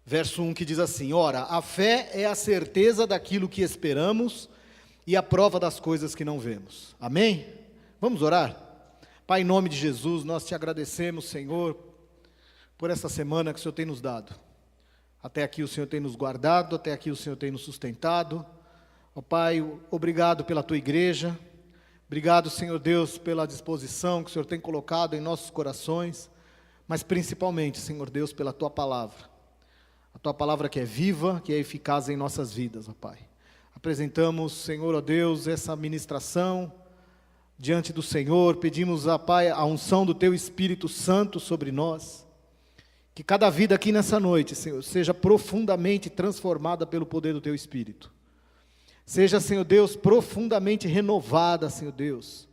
verso 1, que diz assim: ora, a fé é a certeza daquilo que esperamos e a prova das coisas que não vemos. Amém? Vamos orar? Pai, em nome de Jesus, nós te agradecemos, Senhor, por essa semana que o Senhor tem nos dado. Até aqui o Senhor tem nos guardado, até aqui o Senhor tem nos sustentado. Ó Pai, obrigado pela tua igreja. Obrigado, Senhor Deus, pela disposição que o Senhor tem colocado em nossos corações, mas principalmente, Senhor Deus, pela tua palavra. A tua palavra que é viva, que é eficaz em nossas vidas, ó Pai. Apresentamos, Senhor, ó Deus, essa ministração diante do Senhor. Pedimos, ó Pai, a unção do teu Espírito Santo sobre nós. Que cada vida aqui nessa noite, Senhor, seja profundamente transformada pelo poder do teu Espírito. Seja, Senhor Deus, profundamente renovada, Senhor Deus.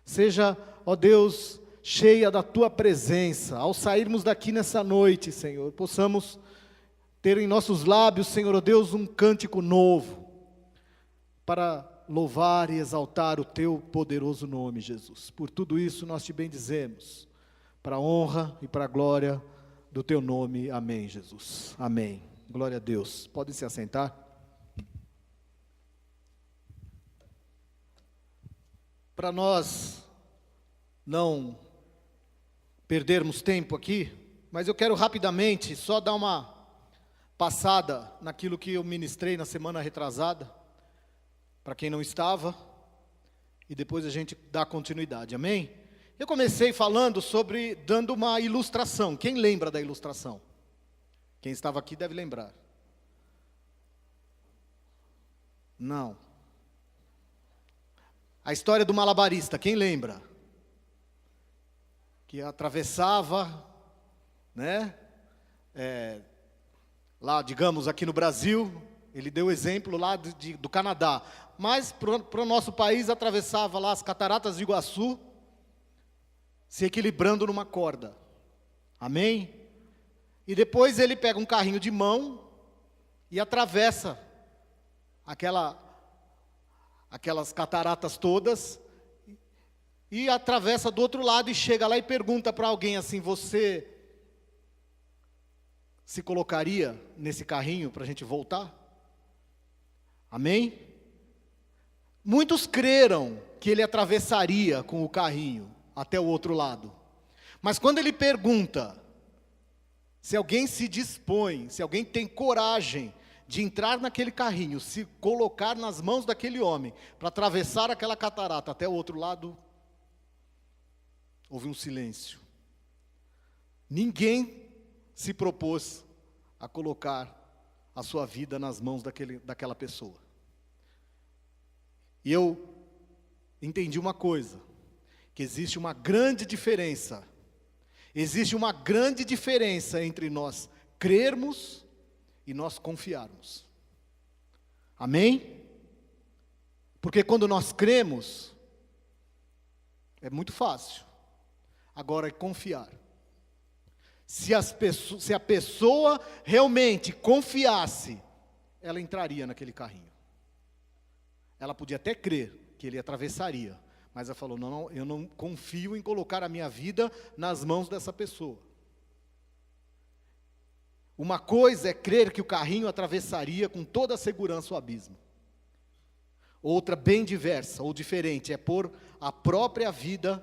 Seja, ó Deus, cheia da tua presença. Ao sairmos daqui nessa noite, Senhor, possamos ter em nossos lábios, Senhor, ó Deus, um cântico novo, para louvar e exaltar o teu poderoso nome, Jesus. Por tudo isso nós te bendizemos, para a honra e para a glória do teu nome. Amém, Jesus. Amém. Glória a Deus. Podem se assentar. Para nós não perdermos tempo aqui, mas eu quero rapidamente só dar uma passada naquilo que eu ministrei na semana retrasada, para quem não estava, e depois a gente dá continuidade, amém? Eu comecei falando dando uma ilustração. Quem lembra da ilustração? Quem estava aqui deve lembrar. Não. A história do malabarista, quem lembra? Que atravessava, né? Lá, digamos, aqui no Brasil, ele deu exemplo lá do Canadá, mas para o nosso país atravessava lá as cataratas de Iguaçu, se equilibrando numa corda, amém? E depois ele pega um carrinho de mão e atravessa aquelas cataratas todas, e atravessa do outro lado e chega lá e pergunta para alguém assim: você se colocaria nesse carrinho para a gente voltar? Amém? Muitos creram que ele atravessaria com o carrinho até o outro lado. Mas quando ele pergunta se alguém se dispõe, se alguém tem coragem de entrar naquele carrinho, se colocar nas mãos daquele homem para atravessar aquela catarata até o outro lado, houve um silêncio. Ninguém se propôs a colocar a sua vida nas mãos daquela pessoa. E eu entendi uma coisa, que existe uma grande diferença. Existe uma grande diferença entre nós crermos e nós confiarmos. Amém? Porque quando nós cremos, é muito fácil. Agora é confiar. Se a pessoa realmente confiasse, ela entraria naquele carrinho. Ela podia até crer que ele atravessaria, mas ela falou: não, eu não confio em colocar a minha vida nas mãos dessa pessoa. Uma coisa é crer que o carrinho atravessaria com toda a segurança o abismo. Outra, bem diversa ou diferente, é pôr a própria vida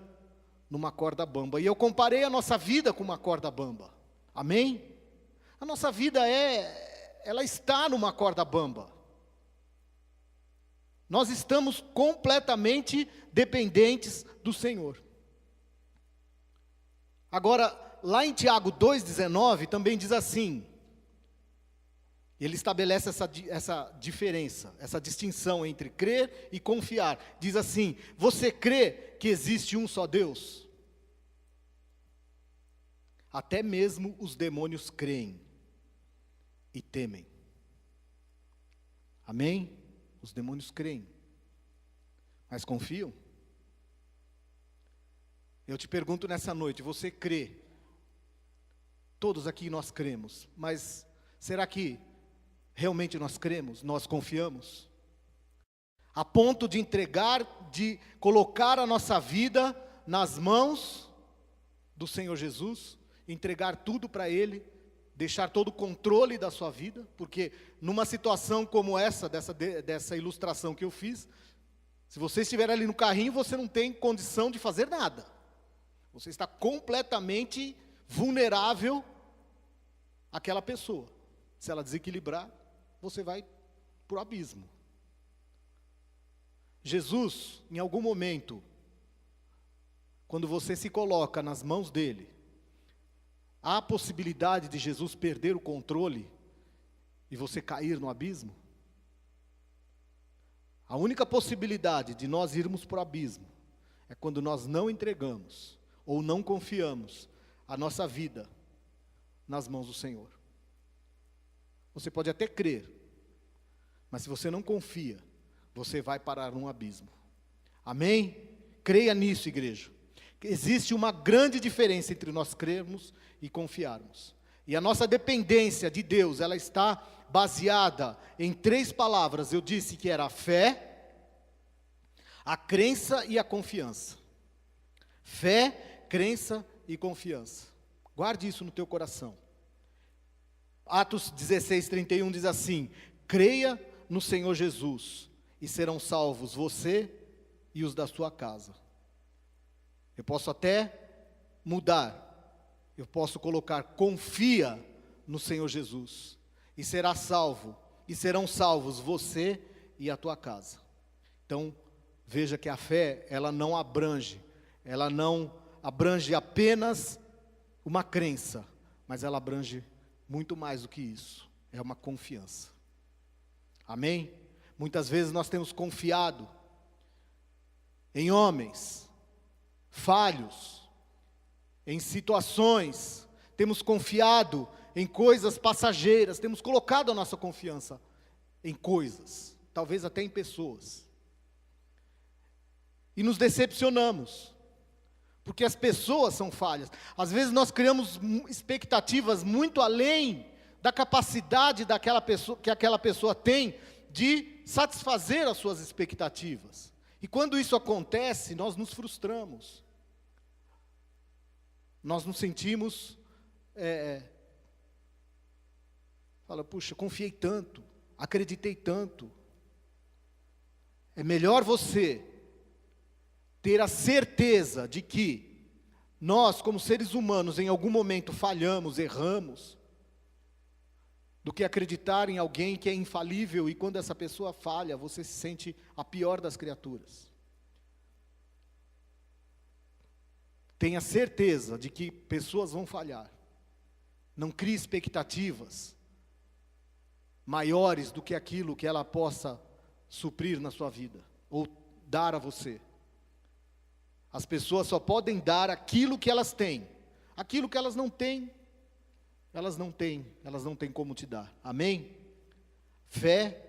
numa corda bamba. E eu comparei a nossa vida com uma corda bamba. Amém? A nossa vida ela está numa corda bamba. Nós estamos completamente dependentes do Senhor. Agora, lá em Tiago 2,19 também diz assim, ele estabelece essa diferença, essa distinção entre crer e confiar. Diz assim: você crê que existe um só Deus? Até mesmo os demônios creem e temem. Amém? Os demônios creem, mas confiam? Eu te pergunto nessa noite, você crê? Todos aqui nós cremos, mas será que realmente nós cremos, nós confiamos? A ponto de de colocar a nossa vida nas mãos do Senhor Jesus, entregar tudo para Ele, deixar todo o controle da sua vida, porque numa situação como essa, dessa ilustração que eu fiz, se você estiver ali no carrinho, você não tem condição de fazer nada. Você está completamente vulnerável àquela pessoa. Se ela desequilibrar, você vai para o abismo. Jesus, em algum momento, quando você se coloca nas mãos dele, há a possibilidade de Jesus perder o controle e você cair no abismo? A única possibilidade de nós irmos para o abismo é quando nós não entregamos ou não confiamos a nossa vida nas mãos do Senhor. Você pode até crer, mas se você não confia, você vai parar num abismo. Amém? Creia nisso, igreja. Existe uma grande diferença entre nós crermos e confiarmos. E a nossa dependência de Deus, ela está baseada em 3 palavras. Eu disse que era a fé, a crença e a confiança. Fé, crença e confiança. Guarde isso no teu coração. Atos 16:31 diz assim: creia no Senhor Jesus e serão salvos você e os da sua casa. Eu posso até mudar. Eu posso colocar: confia no Senhor Jesus e será salvo, e serão salvos você e a tua casa. Então, veja que a fé, ela não abrange apenas uma crença, mas ela abrange muito mais do que isso. É uma confiança. Amém? Muitas vezes nós temos confiado em homens falhos, em situações, temos confiado em coisas passageiras, temos colocado a nossa confiança em coisas, talvez até em pessoas, e nos decepcionamos, porque as pessoas são falhas. Às vezes nós criamos expectativas muito além da capacidade daquela pessoa, que aquela pessoa tem de satisfazer as suas expectativas, e quando isso acontece, nós nos frustramos. Nós nos sentimos, puxa, confiei tanto, acreditei tanto. É melhor você ter a certeza de que nós, como seres humanos, em algum momento falhamos, erramos, do que acreditar em alguém que é infalível e quando essa pessoa falha, você se sente a pior das criaturas. Tenha certeza de que pessoas vão falhar. Não crie expectativas maiores do que aquilo que ela possa suprir na sua vida, ou dar a você. As pessoas só podem dar aquilo que elas têm. Aquilo que elas não têm, elas não têm como te dar. Amém? Fé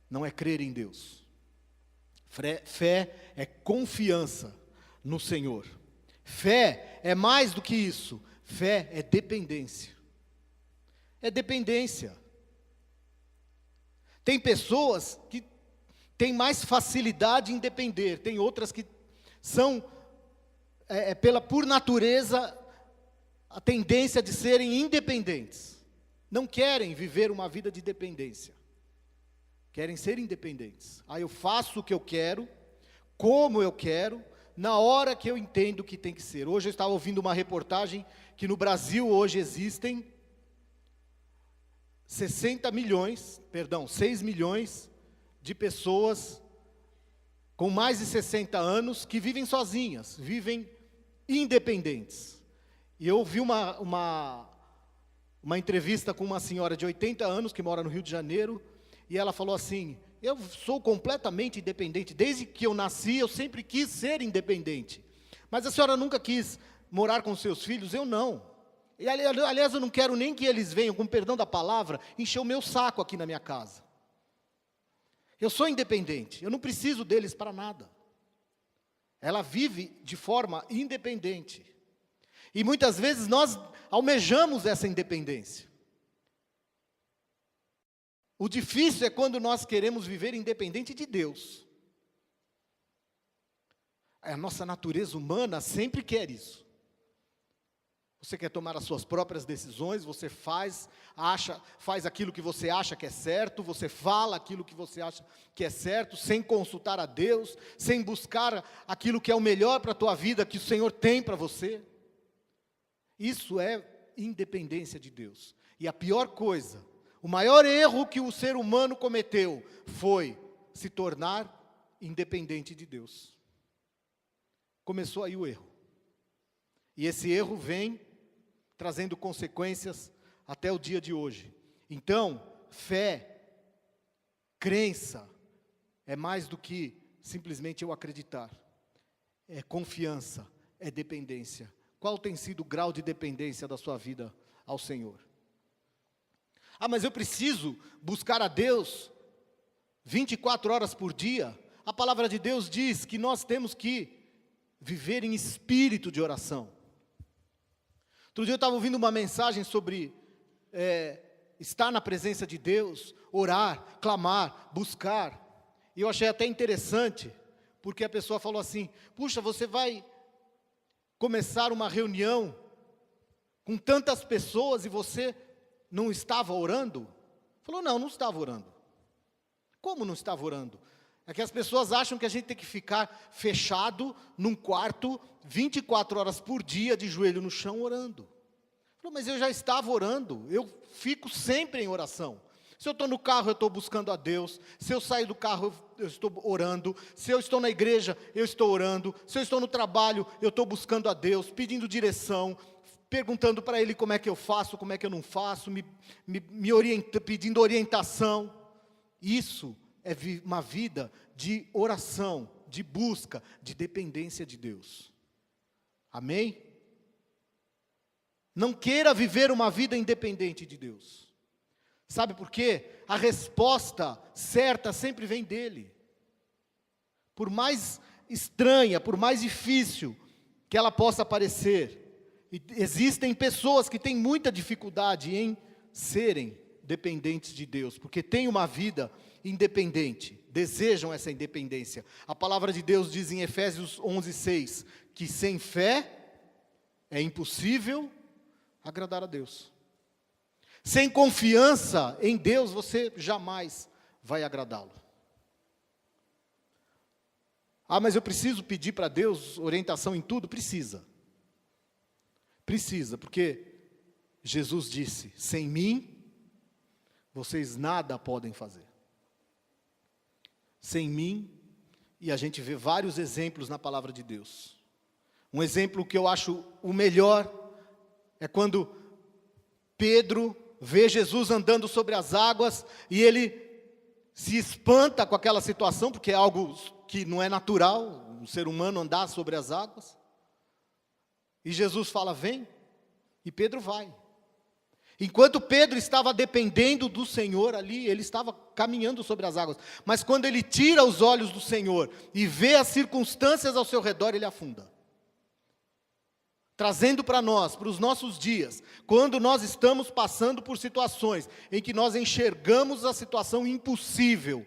não é crer em Deus. Fé é confiança no Senhor. Fé é mais do que isso. Fé é dependência. É dependência. Tem pessoas que têm mais facilidade em depender. Tem outras que são, por natureza, a tendência de serem independentes. Não querem viver uma vida de dependência. Querem ser independentes. Eu faço o que eu quero, como eu quero, na hora que eu entendo que tem que ser. Hoje eu estava ouvindo uma reportagem que no Brasil hoje existem 6 milhões de pessoas com mais de 60 anos que vivem sozinhas, vivem independentes. E eu ouvi uma entrevista com uma senhora de 80 anos que mora no Rio de Janeiro, e ela falou assim: eu sou completamente independente, desde que eu nasci eu sempre quis ser independente, mas a senhora nunca quis morar com seus filhos? Eu não. E aliás, eu não quero nem que eles venham, com perdão da palavra, encher o meu saco aqui na minha casa. Eu sou independente, eu não preciso deles para nada. Ela vive de forma independente. E muitas vezes nós almejamos essa independência. O difícil é quando nós queremos viver independente de Deus. A nossa natureza humana sempre quer isso. Você quer tomar as suas próprias decisões, você faz aquilo que você acha que é certo, você fala aquilo que você acha que é certo, sem consultar a Deus, sem buscar aquilo que é o melhor para a tua vida, que o Senhor tem para você. Isso é independência de Deus. E a pior coisa, o maior erro que o ser humano cometeu foi se tornar independente de Deus. Começou aí o erro. E esse erro vem trazendo consequências até o dia de hoje. Então, fé, crença, é mais do que simplesmente eu acreditar. É confiança, é dependência. Qual tem sido o grau de dependência da sua vida ao Senhor? Ah, mas eu preciso buscar a Deus 24 horas por dia. A palavra de Deus diz que nós temos que viver em espírito de oração. Outro dia eu estava ouvindo uma mensagem sobre estar na presença de Deus, orar, clamar, buscar. E eu achei até interessante, porque a pessoa falou assim: puxa, você vai começar uma reunião com tantas pessoas e você não estava orando? Falou, não estava orando. Como não estava orando? É que as pessoas acham que a gente tem que ficar fechado num quarto 24 horas por dia, de joelho no chão, orando. Falou, mas eu já estava orando, eu fico sempre em oração. Se eu estou no carro, eu estou buscando a Deus. Se eu saio do carro, eu estou orando. Se eu estou na igreja, eu estou orando. Se eu estou no trabalho, eu estou buscando a Deus, pedindo direção, perguntando para Ele como é que eu faço, como é que eu não faço, pedindo orientação. Isso é uma vida de oração, de busca, de dependência de Deus. Amém? Não queira viver uma vida independente de Deus. Sabe por quê? A resposta certa sempre vem dEle. Por mais estranha, por mais difícil que ela possa parecer, existem pessoas que têm muita dificuldade em serem dependentes de Deus, porque têm uma vida independente, desejam essa independência. A palavra de Deus diz em Efésios 11:6, que sem fé é impossível agradar a Deus. Sem confiança em Deus, você jamais vai agradá-lo. Ah, mas eu preciso pedir para Deus orientação em tudo? Precisa. Precisa, porque Jesus disse, sem mim, vocês nada podem fazer. Sem mim, e a gente vê vários exemplos na palavra de Deus. Um exemplo que eu acho o melhor, é quando Pedro vê Jesus andando sobre as águas, e ele se espanta com aquela situação, porque é algo que não é natural, um ser humano andar sobre as águas. E Jesus fala, vem, e Pedro vai. Enquanto Pedro estava dependendo do Senhor ali, ele estava caminhando sobre as águas. Mas quando ele tira os olhos do Senhor e vê as circunstâncias ao seu redor, ele afunda. Trazendo para nós, para os nossos dias, quando nós estamos passando por situações em que nós enxergamos a situação impossível,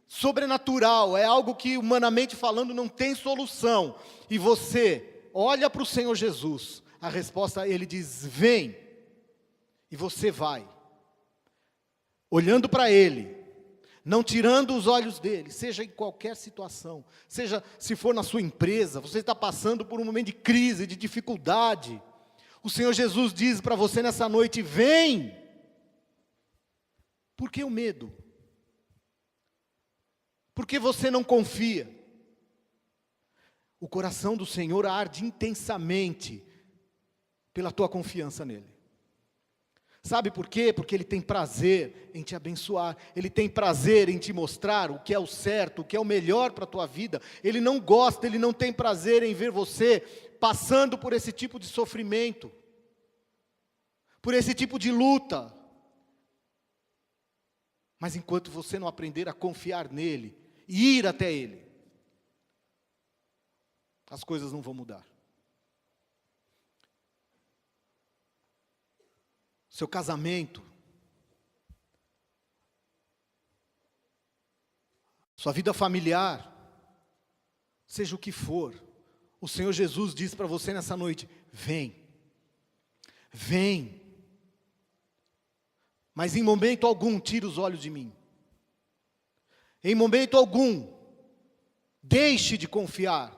sobrenatural, é algo que humanamente falando não tem solução, e você olha para o Senhor Jesus, a resposta, Ele diz, vem, e você vai, olhando para Ele, não tirando os olhos dele, seja em qualquer situação, seja se for na sua empresa, você está passando por um momento de crise, de dificuldade, o Senhor Jesus diz para você nessa noite, vem. Por que o medo? Porque você não confia. O coração do Senhor arde intensamente pela tua confiança nele. Sabe por quê? Porque Ele tem prazer em te abençoar, Ele tem prazer em te mostrar o que é o certo, o que é o melhor para a tua vida. Ele não gosta, Ele não tem prazer em ver você passando por esse tipo de sofrimento, por esse tipo de luta. Mas enquanto você não aprender a confiar nele, e ir até Ele, as coisas não vão mudar. Seu casamento, sua vida familiar, seja o que for, o Senhor Jesus diz para você nessa noite, vem. Vem. Mas em momento algum tire os olhos de mim. Em momento algum deixe de confiar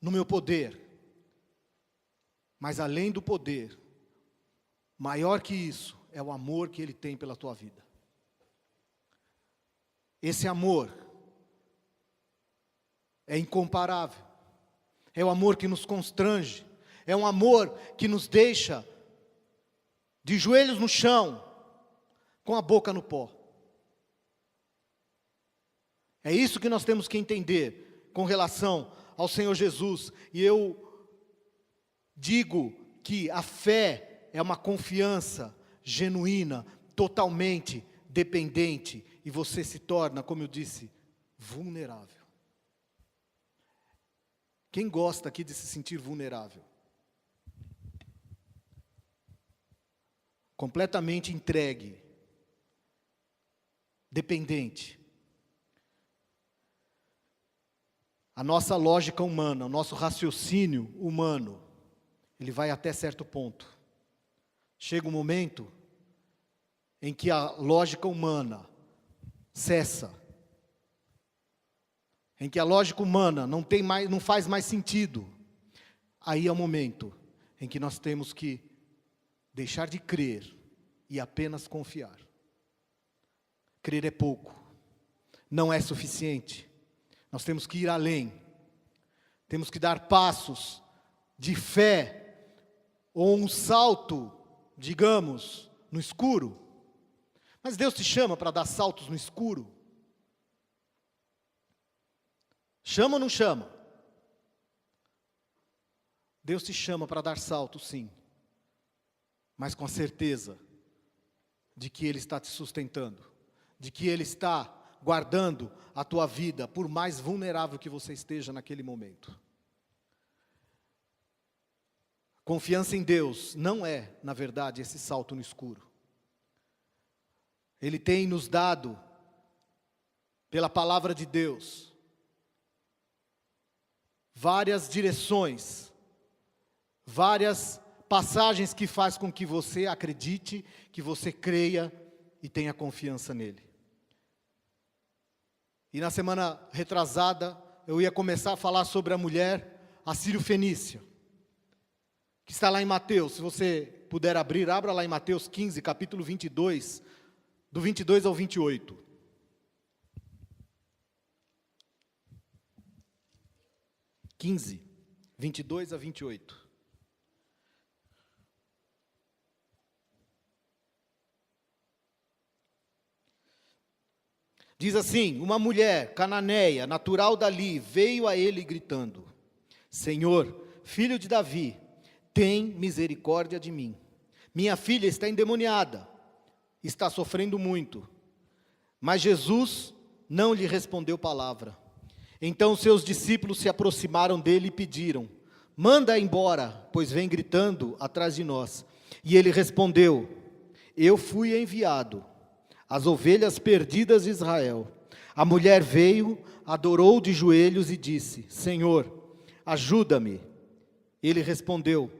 no meu poder. Mas além do poder, maior que isso, é o amor que Ele tem pela tua vida. Esse amor é incomparável. É o amor que nos constrange. É um amor que nos deixa de joelhos no chão, com a boca no pó. É isso que nós temos que entender com relação ao Senhor Jesus. E eu digo que a fé é uma confiança genuína, totalmente dependente, e você se torna, como eu disse, vulnerável. Quem gosta aqui de se sentir vulnerável? Completamente entregue, dependente. A nossa lógica humana, o nosso raciocínio humano, ele vai até certo ponto. Chega um momento em que a lógica humana cessa, em que a lógica humana não faz mais sentido. Aí é o momento em que nós temos que deixar de crer e apenas confiar. Crer é pouco, não é suficiente. Nós temos que ir além. Temos que dar passos de fé, ou um salto, digamos, no escuro. Mas Deus te chama para dar saltos no escuro? Chama ou não chama? Deus te chama para dar saltos, sim. Mas com a certeza de que Ele está te sustentando, de que Ele está guardando a tua vida, por mais vulnerável que você esteja naquele momento. Confiança em Deus não é, na verdade, esse salto no escuro. Ele tem nos dado, pela palavra de Deus, várias direções, várias passagens que faz com que você acredite, que você creia e tenha confiança nele. E na semana retrasada, eu ia começar a falar sobre a mulher assírio-fenícia, que está lá em Mateus. Se você puder abrir, abra lá em Mateus 15, capítulo 22, do 22 ao 28. Quinze, 22 a 28. Diz assim: uma mulher cananeia, natural dali, veio a ele gritando: Senhor, filho de Davi, tem misericórdia de mim. Minha filha está endemoniada, está sofrendo muito. Mas Jesus não lhe respondeu palavra. Então seus discípulos se aproximaram dele e pediram: manda embora, pois vem gritando atrás de nós. E ele respondeu: eu fui enviado às ovelhas perdidas de Israel. A mulher veio, adorou de joelhos e disse: Senhor, ajuda-me. Ele respondeu: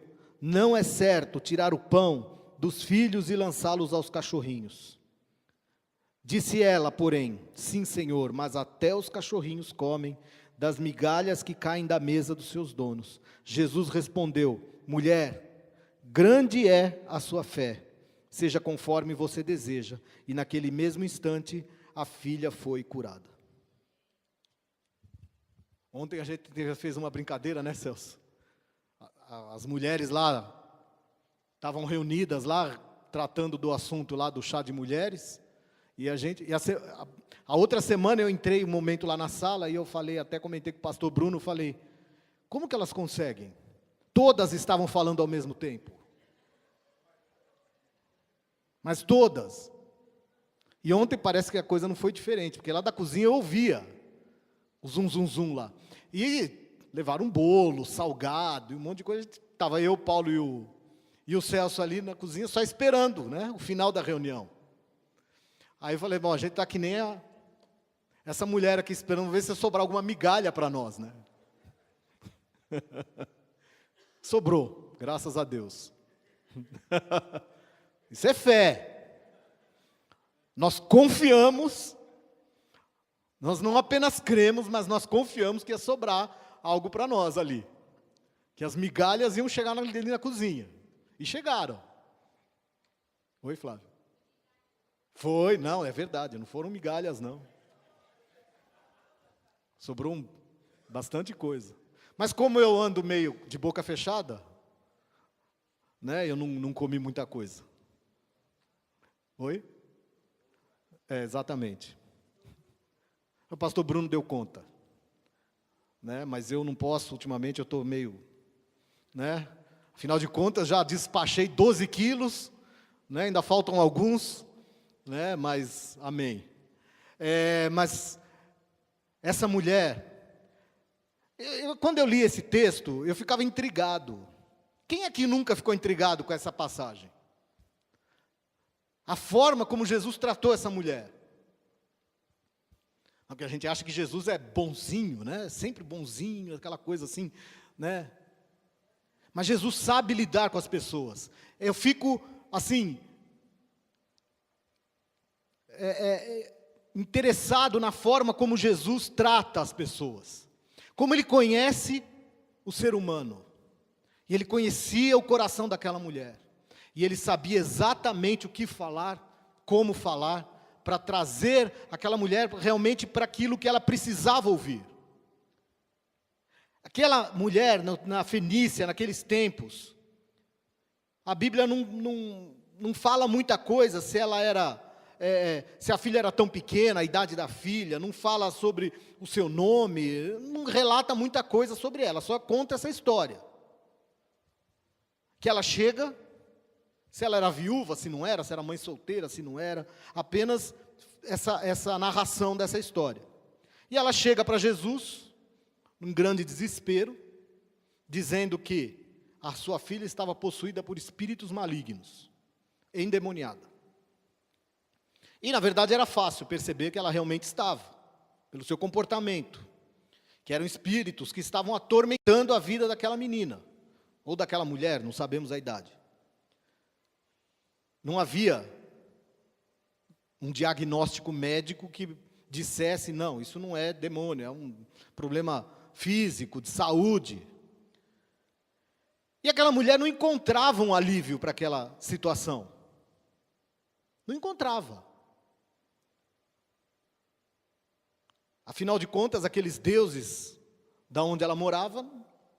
não é certo tirar o pão dos filhos e lançá-los aos cachorrinhos. Disse ela, porém: sim, Senhor, mas até os cachorrinhos comem das migalhas que caem da mesa dos seus donos. Jesus respondeu: mulher, grande é a sua fé, seja conforme você deseja. E naquele mesmo instante, a filha foi curada. Ontem a gente fez uma brincadeira, né, Celso? As mulheres lá estavam reunidas lá, tratando do assunto lá do chá de mulheres. E a outra semana eu entrei um momento lá na sala e eu falei, até comentei com o pastor Bruno, falei: como que elas conseguem? Todas estavam falando ao mesmo tempo. Mas todas. E ontem parece que a coisa não foi diferente, porque lá da cozinha eu ouvia o zum, zum, zum lá. E levaram um bolo, salgado, e um monte de coisa. Estava eu, Paulo e o Celso ali na cozinha, só esperando, né, o final da reunião. Aí eu falei: bom, a gente está que nem essa mulher aqui, esperando ver se sobrar alguma migalha para nós, né? Sobrou, graças a Deus. Isso é fé. Nós confiamos, nós não apenas cremos, mas nós confiamos que ia sobrar algo para nós ali. Que as migalhas iam chegar ali na cozinha. E chegaram. Oi, Flávio. Foi, não, é verdade, não foram migalhas, não. Sobrou bastante coisa. Mas como eu ando meio de boca fechada, né, eu não comi muita coisa. Oi? É, exatamente. O pastor Bruno deu conta. Né, mas eu não posso, ultimamente eu estou meio... Né, afinal de contas, já despachei 12 quilos, né, ainda faltam alguns, né, mas amém. Mas essa mulher, quando eu li esse texto, eu ficava intrigado. Quem aqui nunca ficou intrigado com essa passagem? A forma como Jesus tratou essa mulher. Porque a gente acha que Jesus é bonzinho, né? Sempre bonzinho, aquela coisa assim, né? Mas Jesus sabe lidar com as pessoas. Eu fico, assim, interessado na forma como Jesus trata as pessoas. Como Ele conhece o ser humano. E Ele conhecia o coração daquela mulher. E Ele sabia exatamente o que falar, como falar, para trazer aquela mulher realmente para aquilo que ela precisava ouvir. Aquela mulher na Fenícia, naqueles tempos, a Bíblia não fala muita coisa se ela era, se a filha era tão pequena, a idade da filha, não fala sobre o seu nome, não relata muita coisa sobre ela, só conta essa história. Que ela chega, se ela era viúva, se não era, se era mãe solteira, se não era, apenas essa narração dessa história. E ela chega para Jesus, num grande desespero, dizendo que a sua filha estava possuída por espíritos malignos, endemoniada. E na verdade era fácil perceber que ela realmente estava, pelo seu comportamento, que eram espíritos que estavam atormentando a vida daquela menina, ou daquela mulher, não sabemos a idade. Não havia um diagnóstico médico que dissesse, não, isso não é demônio, é um problema físico, de saúde. E aquela mulher não encontrava um alívio para aquela situação. Não encontrava. Afinal de contas, aqueles deuses da onde ela morava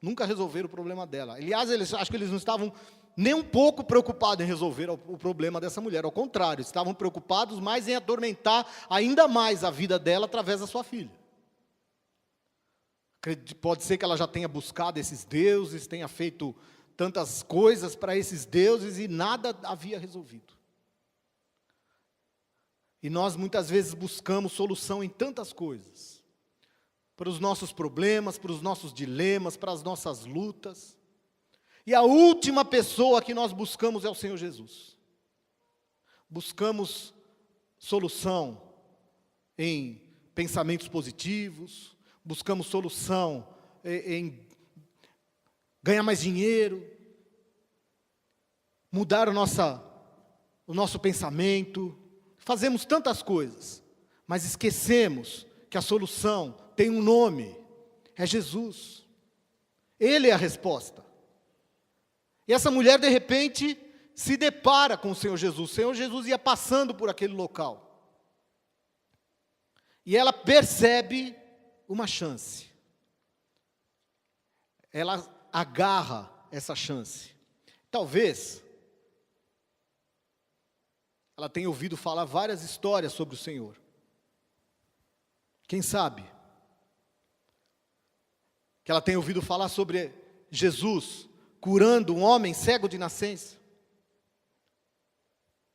nunca resolveram o problema dela. Aliás, acho que eles não estavam nem um pouco preocupados em resolver o problema dessa mulher. Ao contrário, estavam preocupados mais em atormentar ainda mais a vida dela através da sua filha. Pode ser que ela já tenha buscado esses deuses, tenha feito tantas coisas para esses deuses e nada havia resolvido. E nós muitas vezes buscamos solução em tantas coisas. Para os nossos problemas, para os nossos dilemas, para as nossas lutas. E a última pessoa que nós buscamos é o Senhor Jesus. Buscamos solução em pensamentos positivos, buscamos solução em ganhar mais dinheiro, mudar o nosso pensamento, fazemos tantas coisas, mas esquecemos que a solução tem um nome, é Jesus. Ele é a resposta. E essa mulher, de repente, se depara com o Senhor Jesus. O Senhor Jesus ia passando por aquele local. E ela percebe uma chance. Ela agarra essa chance. Talvez ela tenha ouvido falar várias histórias sobre o Senhor. Quem sabe? Que ela tenha ouvido falar sobre Jesus curando um homem cego de nascença,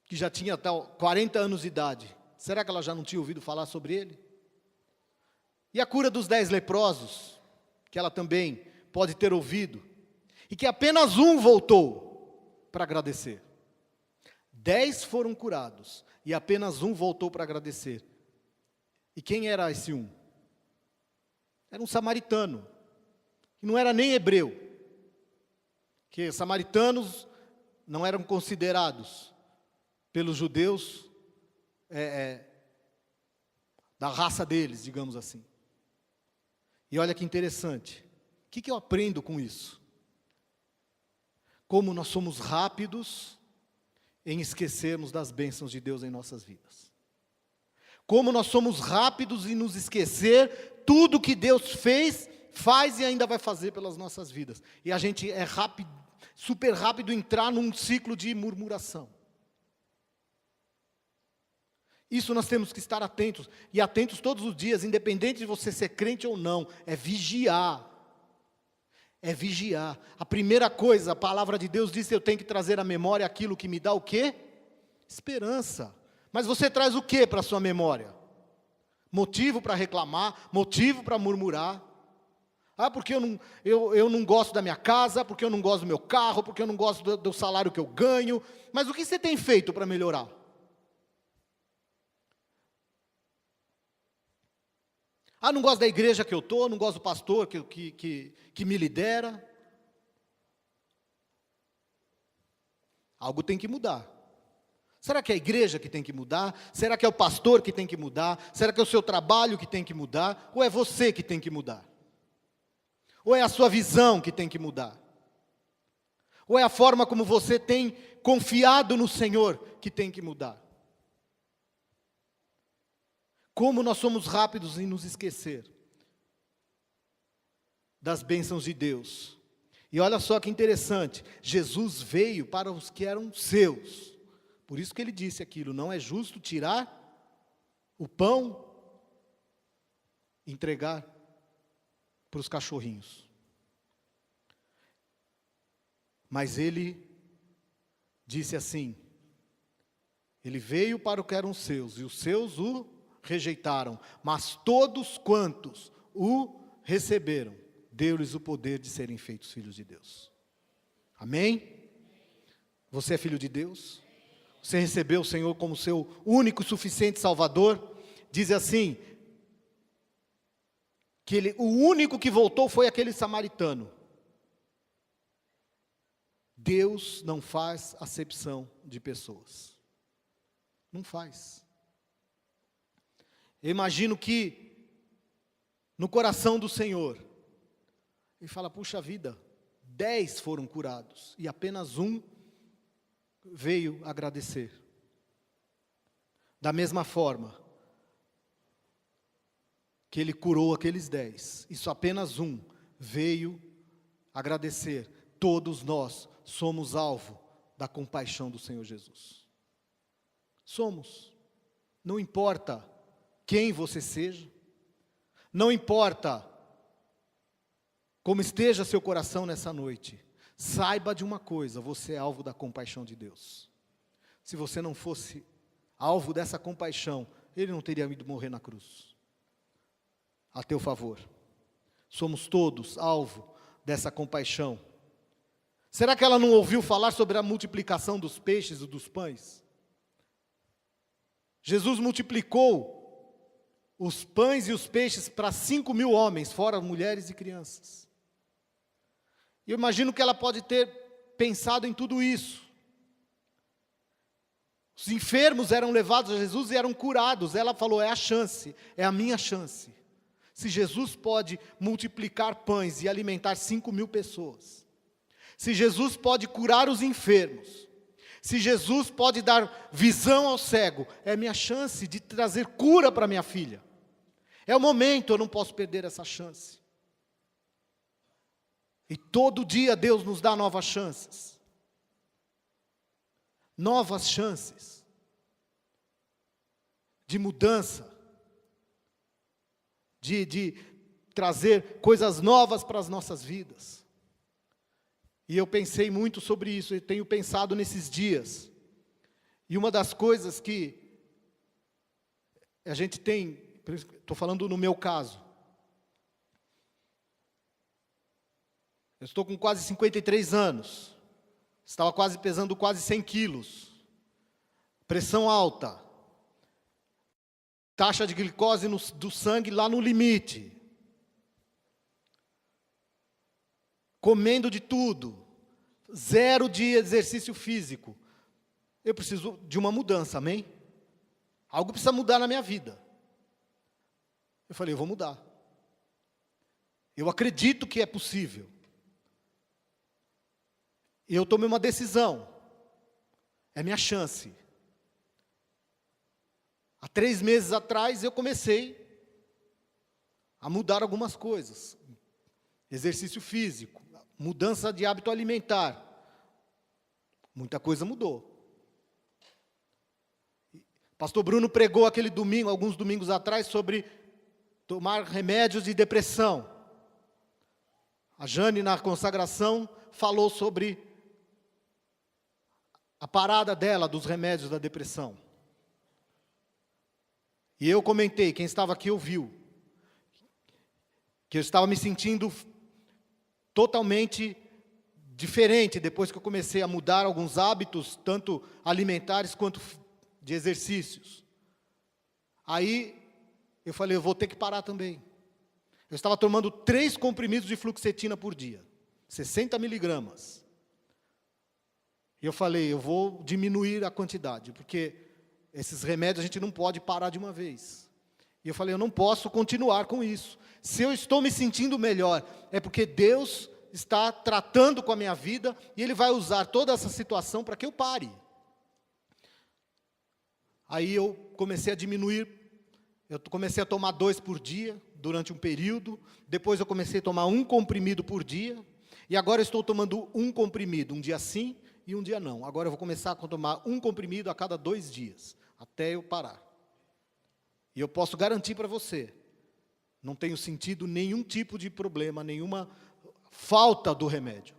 que já tinha 40 anos de idade. Será que ela já não tinha ouvido falar sobre ele? E a cura dos 10 leprosos, que ela também pode ter ouvido, e que apenas um voltou para agradecer. 10 foram curados, e apenas um voltou para agradecer. E quem era esse um? Era um samaritano, que não era nem hebreu. Que samaritanos não eram considerados pelos judeus da raça deles, digamos assim. E olha que interessante, o que eu aprendo com isso? Como nós somos rápidos em esquecermos das bênçãos de Deus em nossas vidas. Como nós somos rápidos em nos esquecer tudo que Deus fez, faz e ainda vai fazer pelas nossas vidas. E a gente é rápido, super rápido entrar num ciclo de murmuração. Isso nós temos que estar atentos, e atentos todos os dias, independente de você ser crente ou não, é vigiar. É vigiar. A primeira coisa, a palavra de Deus diz que eu tenho que trazer à memória aquilo que me dá o quê? Esperança. Mas você traz o quê para a sua memória? Motivo para reclamar, motivo para murmurar. Ah, porque eu não gosto da minha casa, porque eu não gosto do meu carro, porque eu não gosto do salário que eu ganho. Mas o que você tem feito para melhorar? Ah, não gosto da igreja que eu estou, não gosto do pastor que me lidera. Algo tem que mudar. Será que é a igreja que tem que mudar? Será que é o pastor que tem que mudar? Será que é o seu trabalho que tem que mudar? Ou é você que tem que mudar? Ou é a sua visão que tem que mudar? Ou é a forma como você tem confiado no Senhor que tem que mudar? Como nós somos rápidos em nos esquecer das bênçãos de Deus. E olha só que interessante, Jesus veio para os que eram seus. Por isso que ele disse aquilo, não é justo tirar o pão e entregar para os cachorrinhos. Mas ele disse assim, ele veio para o que eram seus, e os seus o rejeitaram, mas todos quantos o receberam, deu-lhes o poder de serem feitos filhos de Deus. Amém? Você é filho de Deus? Você recebeu o Senhor como seu único e suficiente Salvador? Diz assim, que o único que voltou foi aquele samaritano. Deus não faz acepção de pessoas. Não faz. Eu imagino que no coração do Senhor, ele fala, puxa vida, 10 foram curados e apenas um veio agradecer. Da mesma forma que ele curou aqueles 10, e só apenas um veio agradecer. Todos nós somos alvo da compaixão do Senhor Jesus. Somos. Não importa quem você seja, não importa como esteja seu coração nessa noite, saiba de uma coisa, você é alvo da compaixão de Deus. Se você não fosse alvo dessa compaixão, ele não teria ido morrer na cruz. A teu favor. Somos todos alvo dessa compaixão. Será que ela não ouviu falar sobre a multiplicação dos peixes e dos pães? Jesus multiplicou os pães e os peixes para 5.000 homens, fora mulheres e crianças. E eu imagino que ela pode ter pensado em tudo isso. Os enfermos eram levados a Jesus e eram curados. Ela falou, é a chance, é a minha chance. Se Jesus pode multiplicar pães e alimentar 5.000 pessoas, se Jesus pode curar os enfermos, se Jesus pode dar visão ao cego, é minha chance de trazer cura para minha filha. É o momento, eu não posso perder essa chance. E todo dia Deus nos dá novas chances. Novas chances de mudança, de trazer coisas novas para as nossas vidas. E eu pensei muito sobre isso, eu tenho pensado nesses dias. E uma das coisas que a gente tem, estou falando no meu caso, eu estou com quase 53 anos, estava pesando quase 100 quilos, pressão alta, taxa de glicose do sangue lá no limite, comendo de tudo, 0 de exercício físico. Eu preciso de uma mudança, amém? Algo precisa mudar na minha vida. Eu falei, eu vou mudar. Eu acredito que é possível. Eu tomei uma decisão. É minha chance. Há 3 meses atrás eu comecei a mudar algumas coisas. Exercício físico, mudança de hábito alimentar. Muita coisa mudou. Pastor Bruno pregou aquele domingo, alguns domingos atrás, sobre tomar remédios de depressão. A Jane, na consagração, falou sobre a parada dela dos remédios da depressão. E eu comentei, quem estava aqui ouviu, que eu estava me sentindo totalmente diferente depois que eu comecei a mudar alguns hábitos, tanto alimentares quanto de exercícios. Aí eu falei, eu vou ter que parar também. Eu estava tomando 3 comprimidos de fluoxetina por dia, 60 miligramas. E eu falei, eu vou diminuir a quantidade, porque esses remédios a gente não pode parar de uma vez. E eu falei, eu não posso continuar com isso. Se eu estou me sentindo melhor, é porque Deus está tratando com a minha vida, e Ele vai usar toda essa situação para que eu pare. Aí eu comecei a diminuir, eu comecei a tomar 2 por dia, durante um período, depois eu comecei a tomar 1 comprimido por dia, e agora eu estou tomando 1 comprimido, um dia sim e um dia não. Agora eu vou começar a tomar 1 comprimido a cada 2 dias, até eu parar. E eu posso garantir para você, não tenho sentido nenhum tipo de problema, nenhuma falta do remédio.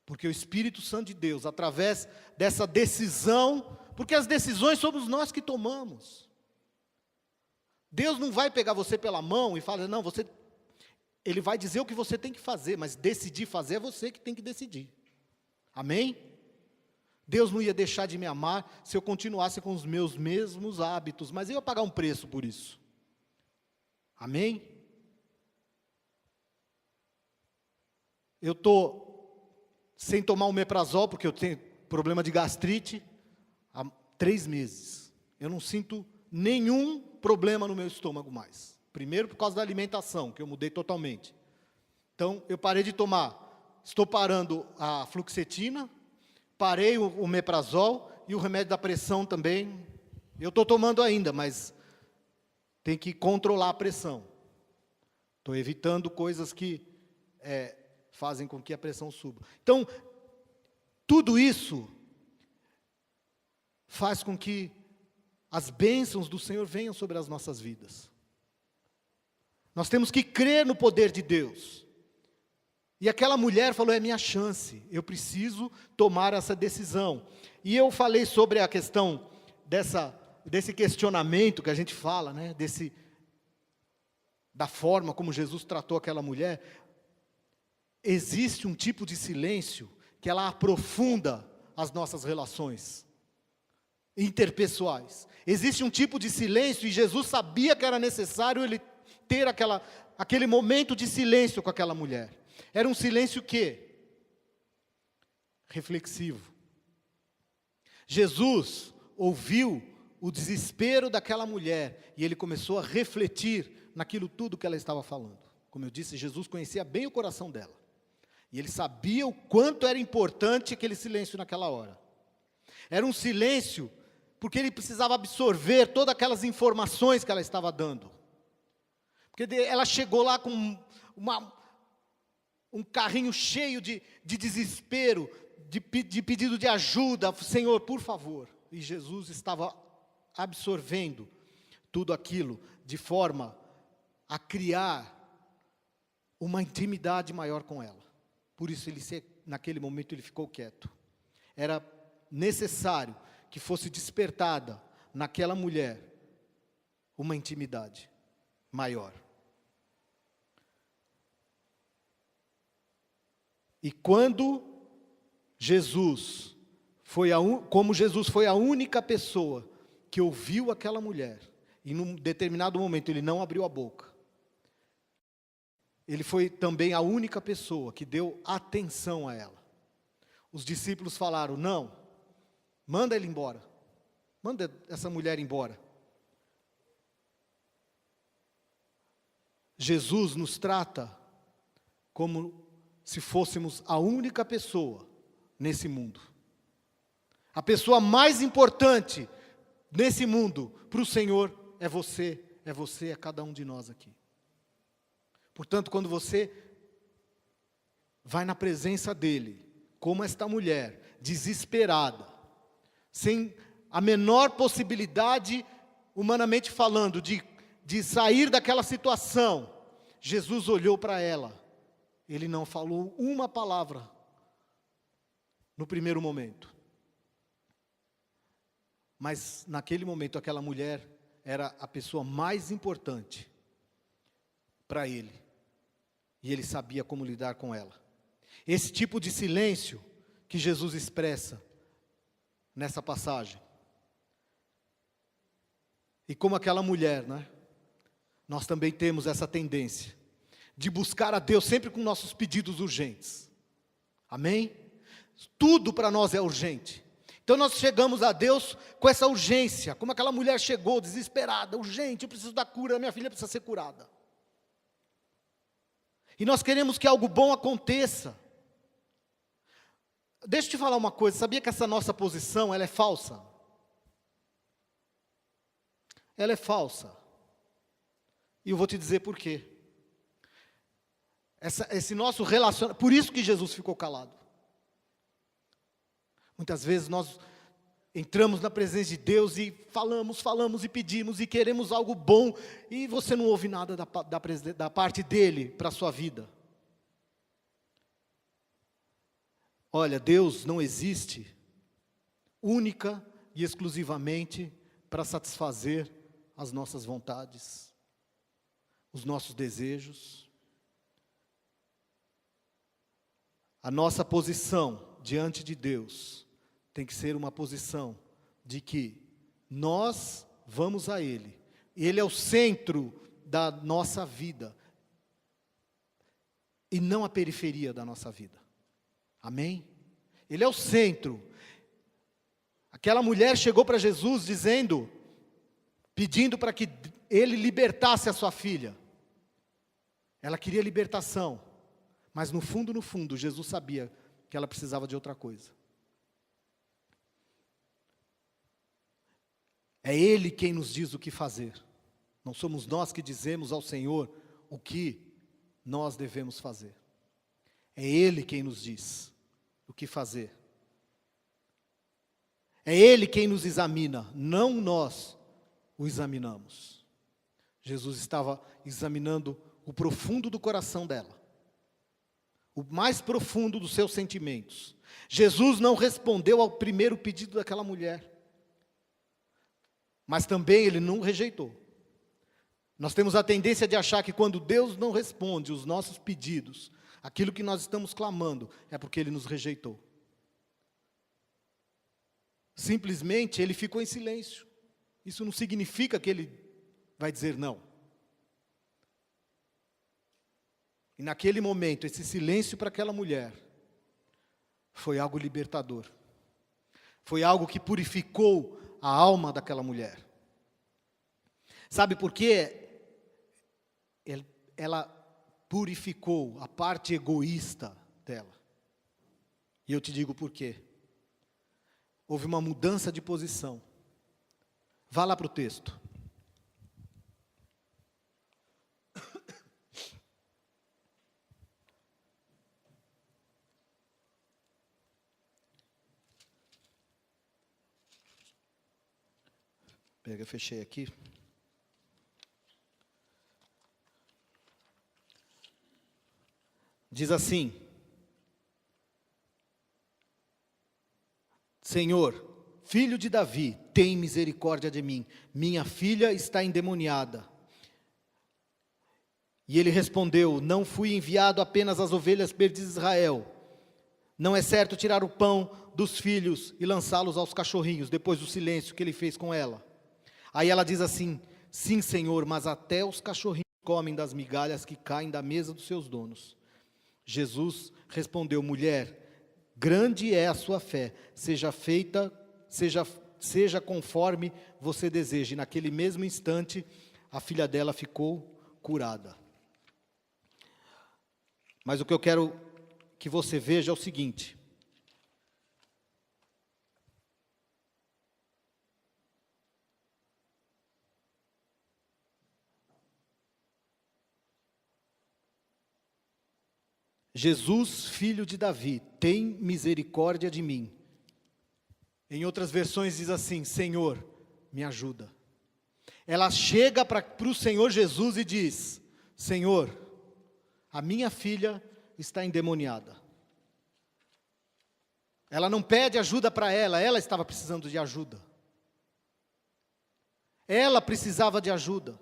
Porque o Espírito Santo de Deus, através dessa decisão, porque as decisões somos nós que tomamos. Deus não vai pegar você pela mão e falar, não, Ele vai dizer o que você tem que fazer, mas decidir fazer é você que tem que decidir. Amém? Deus não ia deixar de me amar se eu continuasse com os meus mesmos hábitos, mas eu ia pagar um preço por isso. Amém? Eu estou sem tomar omeprazol, porque eu tenho problema de gastrite, há 3 meses. Eu não sinto nenhum problema no meu estômago mais. Primeiro por causa da alimentação, que eu mudei totalmente. Então, eu parei de tomar. Estou parando a fluoxetina, parei o omeprazol e o remédio da pressão também. Eu estou tomando ainda, mas tem que controlar a pressão. Estou evitando coisas que fazem com que a pressão suba. Então, tudo isso faz com que as bênçãos do Senhor venham sobre as nossas vidas. Nós temos que crer no poder de Deus. E aquela mulher falou, é minha chance, eu preciso tomar essa decisão. E eu falei sobre a questão desse questionamento que a gente fala, né? Da forma como Jesus tratou aquela mulher. Existe um tipo de silêncio que ela aprofunda as nossas relações interpessoais. Existe um tipo de silêncio, e Jesus sabia que era necessário Ele ter aquele momento de silêncio com aquela mulher. Era um silêncio reflexivo. Jesus ouviu o desespero daquela mulher, e Ele começou a refletir naquilo tudo que ela estava falando. Como eu disse, Jesus conhecia bem o coração dela. E Ele sabia o quanto era importante aquele silêncio naquela hora. Era um silêncio porque Ele precisava absorver todas aquelas informações que ela estava dando. Porque ela chegou lá com um carrinho cheio de desespero, de pedido de ajuda. Senhor, por favor. E Jesus estava absorvendo tudo aquilo de forma a criar uma intimidade maior com ela. Por isso, naquele momento, ele ficou quieto. Era necessário que fosse despertada naquela mulher uma intimidade maior. E quando como Jesus foi a única pessoa que ouviu aquela mulher, e num determinado momento ele não abriu a boca, ele foi também a única pessoa que deu atenção a ela. os discípulos falaram: não, manda ele embora, manda essa mulher embora. Jesus nos trata como se fôssemos a única pessoa nesse mundo. A pessoa mais importante nesse mundo para o Senhor é você, é cada um de nós aqui. Portanto, quando você vai na presença dEle, como esta mulher, desesperada, sem a menor possibilidade, humanamente falando, de sair daquela situação, Jesus olhou para ela. Ele não falou uma palavra no primeiro momento. Mas naquele momento aquela mulher era a pessoa mais importante para ele. E ele sabia como lidar com ela. Esse tipo de silêncio que Jesus expressa nessa passagem. E como aquela mulher, né? Nós também temos essa tendência de buscar a Deus sempre com nossos pedidos urgentes. Amém? Tudo para nós é urgente. Então nós chegamos a Deus com essa urgência, como aquela mulher chegou desesperada, urgente, eu preciso da cura, minha filha precisa ser curada. E nós queremos que algo bom aconteça. Deixa eu te falar uma coisa, sabia que essa nossa posição, ela é falsa? Ela é falsa. E eu vou te dizer por quê. Esse nosso relacionamento, por isso que Jesus ficou calado. Muitas vezes nós entramos na presença de Deus e falamos e pedimos e queremos algo bom, e você não ouve nada da parte dEle para a sua vida. Olha, Deus não existe única e exclusivamente para satisfazer as nossas vontades, os nossos desejos. A nossa posição diante de Deus tem que ser uma posição de que nós vamos a Ele. Ele é o centro da nossa vida e não a periferia da nossa vida. Amém? Ele é o centro. Aquela mulher chegou para Jesus pedindo para que Ele libertasse a sua filha. Ela queria libertação, mas no fundo, Jesus sabia que ela precisava de outra coisa. É Ele quem nos diz o que fazer. Não somos nós que dizemos ao Senhor o que nós devemos fazer. É Ele quem nos diz o que fazer. É Ele quem nos examina, não nós o examinamos. Jesus estava examinando o profundo do coração dela, o mais profundo dos seus sentimentos. Jesus não respondeu ao primeiro pedido daquela mulher, mas também Ele não rejeitou. Nós temos a tendência de achar que quando Deus não responde os nossos pedidos, aquilo que nós estamos clamando, é porque Ele nos rejeitou. Simplesmente Ele ficou em silêncio. Isso não significa que Ele vai dizer não. E naquele momento, esse silêncio para aquela mulher foi algo libertador. Foi algo que purificou a alma daquela mulher. Sabe por quê? Ela purificou a parte egoísta dela. E eu te digo por quê. Houve uma mudança de posição. Vá lá para o texto. Pega, fechei aqui. Diz assim: Senhor, filho de Davi, tem misericórdia de mim. Minha filha está endemoniada. E ele respondeu: não fui enviado apenas às ovelhas perdidas de Israel. Não é certo tirar o pão dos filhos e lançá-los aos cachorrinhos, depois do silêncio que ele fez com ela. Aí ela diz assim: sim, Senhor, mas até os cachorrinhos comem das migalhas que caem da mesa dos seus donos. Jesus respondeu: mulher, grande é a sua fé, seja conforme você deseja. E naquele mesmo instante, a filha dela ficou curada. Mas o que eu quero que você veja é o seguinte: Jesus, filho de Davi, tem misericórdia de mim. Em outras versões diz assim: Senhor, me ajuda. Ela chega para o Senhor Jesus e diz: Senhor, a minha filha está endemoniada. Ela não pede ajuda para ela estava precisando de ajuda. Ela precisava de ajuda.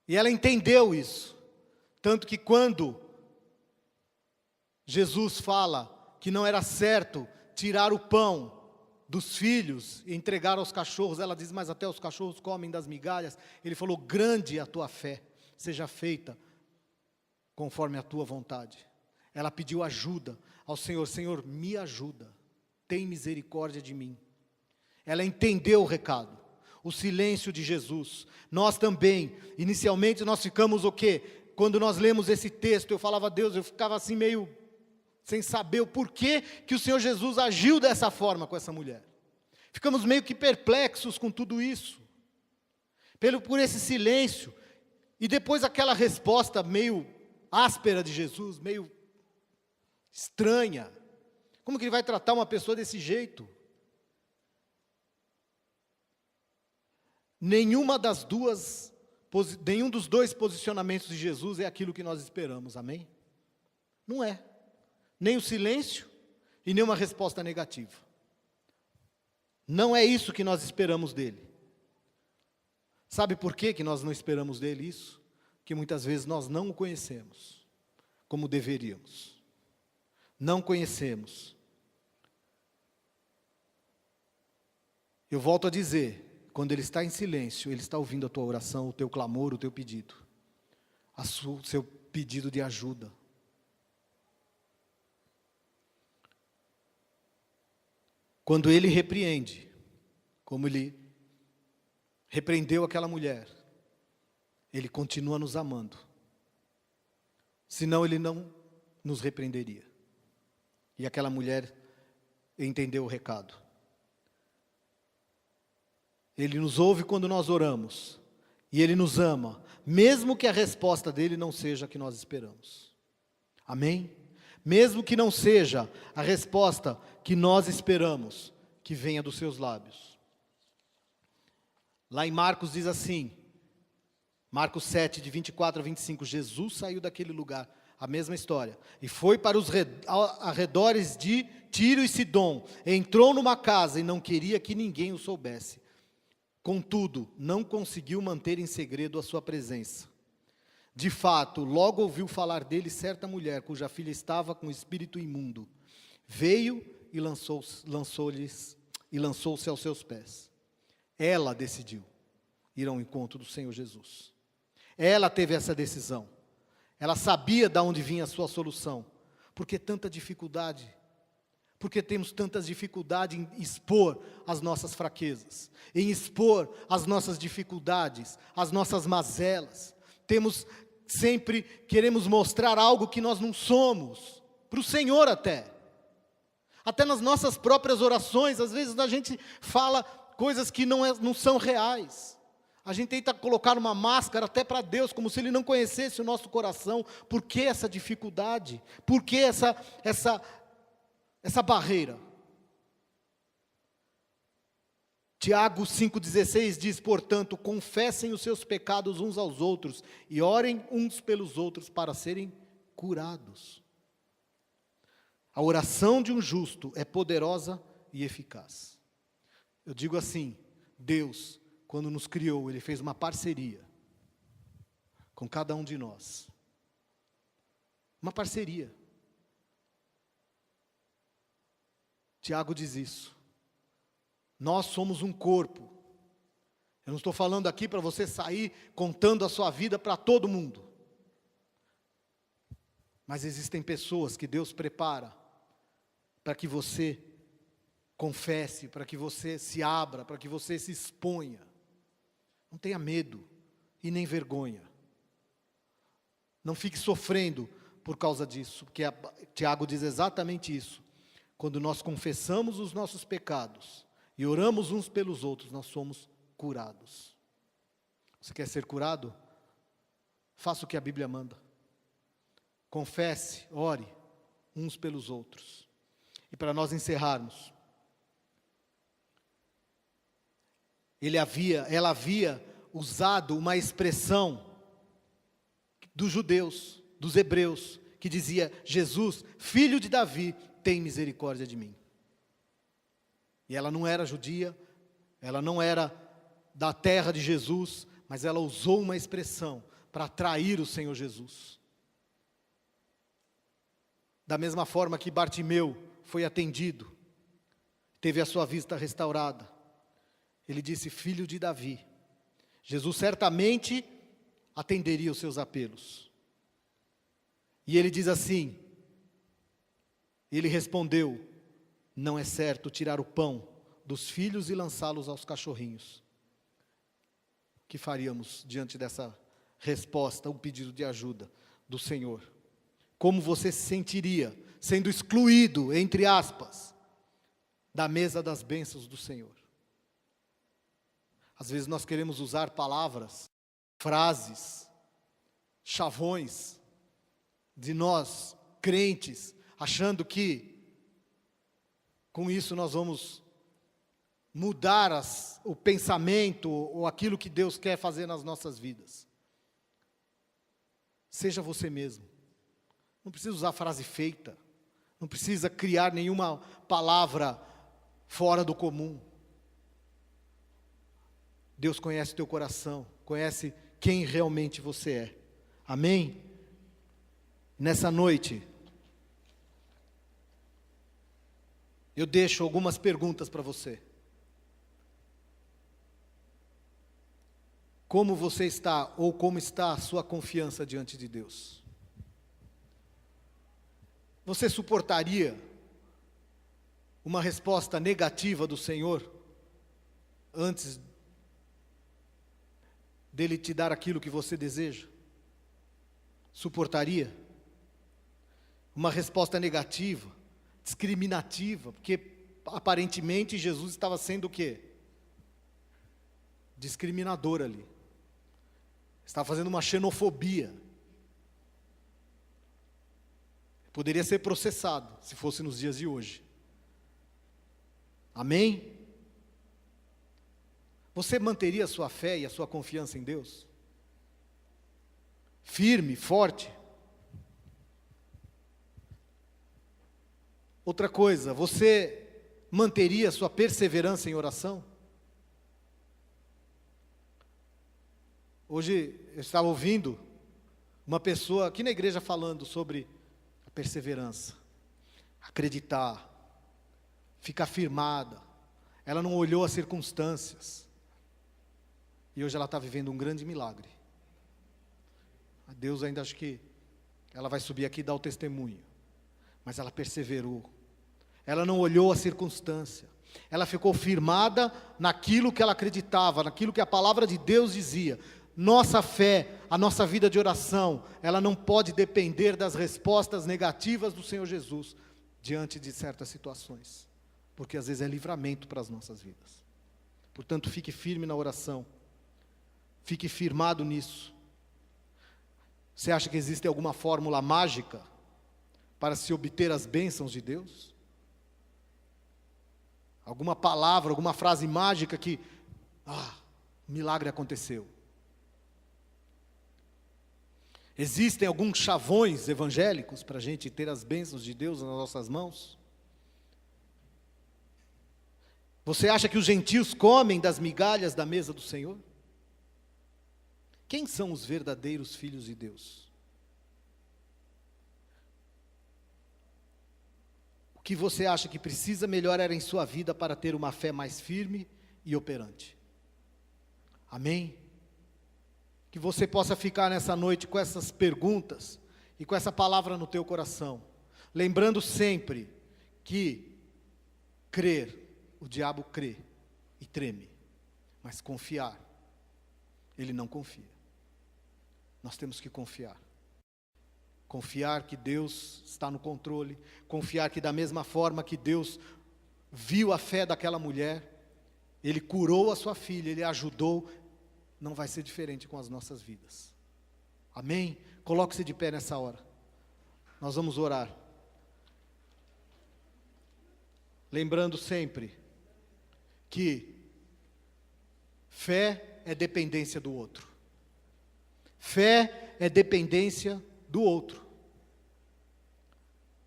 E ela entendeu isso. Tanto que quando Jesus fala que não era certo tirar o pão dos filhos e entregar aos cachorros, ela diz: mas até os cachorros comem das migalhas. Ele falou: grande é a tua fé, seja feita conforme a tua vontade. Ela pediu ajuda ao Senhor: Senhor, me ajuda, tem misericórdia de mim. Ela entendeu o recado, o silêncio de Jesus. Nós também, inicialmente nós ficamos o quê? Quando nós lemos esse texto, eu falava: Deus, eu ficava assim meio sem saber o porquê que o Senhor Jesus agiu dessa forma com essa mulher. Ficamos meio que perplexos com tudo isso, por esse silêncio, e depois aquela resposta meio áspera de Jesus, meio estranha. Como que ele vai tratar uma pessoa desse jeito? Nenhum dos dois posicionamentos de Jesus é aquilo que nós esperamos, amém? Não é. Nem o silêncio e nem uma resposta negativa. Não é isso que nós esperamos dele. Sabe por que nós não esperamos dele isso? Que muitas vezes nós não o conhecemos como deveríamos. Não conhecemos. Eu volto a dizer, quando ele está em silêncio, ele está ouvindo a tua oração, o teu clamor, o teu pedido, o seu pedido de ajuda. Quando ele repreende, como ele repreendeu aquela mulher, ele continua nos amando. Senão ele não nos repreenderia. E aquela mulher entendeu o recado. Ele nos ouve quando nós oramos, e ele nos ama, mesmo que a resposta dele não seja a que nós esperamos. Amém? Mesmo que não seja a resposta que nós esperamos que venha dos seus lábios. Lá em Marcos diz assim, Marcos 7, de 24 a 25, Jesus saiu daquele lugar, a mesma história, e foi para os arredores de Tiro e Sidom, entrou numa casa e não queria que ninguém o soubesse. Contudo, não conseguiu manter em segredo a sua presença. De fato, logo ouviu falar dele certa mulher, cuja filha estava com espírito imundo. Veio e lançou-se aos seus pés. Ela decidiu ir ao encontro do Senhor Jesus. Ela teve essa decisão. Ela sabia de onde vinha a sua solução. Por que tanta dificuldade? Porque temos tantas dificuldades em expor as nossas fraquezas, em expor as nossas dificuldades, as nossas mazelas. Queremos mostrar algo que nós não somos, para o Senhor até. Até nas nossas próprias orações, às vezes a gente fala coisas que não são reais. A gente tenta colocar uma máscara até para Deus, como se Ele não conhecesse o nosso coração. Por que essa dificuldade? Por que essa barreira? Tiago 5,16 diz: portanto, confessem os seus pecados uns aos outros e orem uns pelos outros para serem curados. A oração de um justo é poderosa e eficaz. Eu digo assim, Deus, quando nos criou, Ele fez uma parceria com cada um de nós. Uma parceria. Tiago diz isso. Nós somos um corpo. Eu não estou falando aqui para você sair contando a sua vida para todo mundo. Mas existem pessoas que Deus prepara para que você confesse, para que você se abra, para que você se exponha. Não tenha medo e nem vergonha. Não fique sofrendo por causa disso, porque Tiago diz exatamente isso. Quando nós confessamos os nossos pecados e oramos uns pelos outros, nós somos curados. Você quer ser curado? Faça o que a Bíblia manda. Confesse, ore uns pelos outros. E para nós encerrarmos, ela havia usado uma expressão dos judeus, dos hebreus, que dizia: Jesus, filho de Davi, tem misericórdia de mim. E ela não era judia, ela não era da terra de Jesus, mas ela usou uma expressão para atrair o Senhor Jesus. Da mesma forma que Bartimeu foi atendido, teve a sua vista restaurada, ele disse: filho de Davi. Jesus certamente atenderia os seus apelos. E ele diz assim, ele respondeu: não é certo tirar o pão dos filhos e lançá-los aos cachorrinhos. O que faríamos diante dessa resposta, um pedido de ajuda do Senhor? Como você se sentiria sendo excluído, entre aspas, da mesa das bênçãos do Senhor? Às vezes nós queremos usar palavras, frases, chavões de nós, crentes, achando que com isso nós vamos mudar o pensamento ou aquilo que Deus quer fazer nas nossas vidas. Seja você mesmo. Não precisa usar frase feita. Não precisa criar nenhuma palavra fora do comum. Deus conhece o teu coração, conhece quem realmente você é. Amém? Nessa noite, eu deixo algumas perguntas para você. Como você está, ou como está a sua confiança diante de Deus? Você suportaria uma resposta negativa do Senhor antes dele te dar aquilo que você deseja? Suportaria? Uma resposta negativa, discriminativa, porque aparentemente Jesus estava sendo o quê? Discriminador ali. Estava fazendo uma xenofobia. Poderia ser processado, se fosse nos dias de hoje. Amém? Você manteria a sua fé e a sua confiança em Deus? Firme, forte? Outra coisa, você manteria a sua perseverança em oração? Hoje eu estava ouvindo uma pessoa aqui na igreja falando sobre a perseverança, acreditar, ficar firmada. Ela não olhou as circunstâncias. E hoje ela está vivendo um grande milagre. A Deus ainda acho que ela vai subir aqui e dar o testemunho. Mas ela perseverou. Ela não olhou a circunstância. Ela ficou firmada naquilo que ela acreditava, naquilo que a palavra de Deus dizia. Nossa fé, a nossa vida de oração, ela não pode depender das respostas negativas do Senhor Jesus diante de certas situações. Porque às vezes é livramento para as nossas vidas. Portanto, fique firme na oração. Fique firmado nisso. Você acha que existe alguma fórmula mágica para se obter as bênçãos de Deus? Alguma palavra, alguma frase mágica que, milagre aconteceu. Existem alguns chavões evangélicos para a gente ter as bênçãos de Deus nas nossas mãos? Você acha que os gentios comem das migalhas da mesa do Senhor? Quem são os verdadeiros filhos de Deus? O que você acha que precisa melhorar em sua vida para ter uma fé mais firme e operante? Amém? Que você possa ficar nessa noite com essas perguntas e com essa palavra no teu coração, lembrando sempre que crer, o diabo crê e treme, mas confiar, ele não confia. Nós temos que confiar. Confiar que Deus está no controle, confiar que da mesma forma que Deus viu a fé daquela mulher, Ele curou a sua filha, Ele ajudou, não vai ser diferente com as nossas vidas. Amém? Coloque-se de pé nessa hora. Nós vamos orar. Lembrando sempre que fé é dependência do outro. Fé é dependência do outro.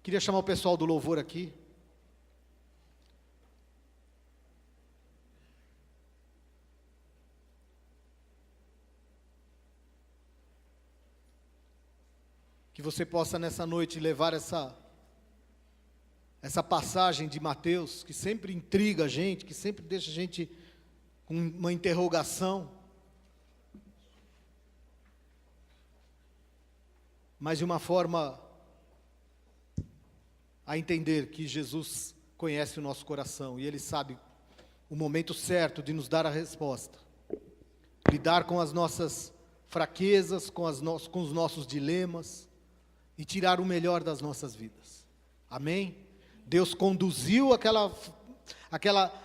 Queria chamar o pessoal do louvor aqui. Que você possa nessa noite levar essa passagem de Mateus, que sempre intriga a gente, que sempre deixa a gente com uma interrogação, mas de uma forma a entender que Jesus conhece o nosso coração e Ele sabe o momento certo de nos dar a resposta, lidar com as nossas fraquezas, com os nossos dilemas e tirar o melhor das nossas vidas. Amém? Deus conduziu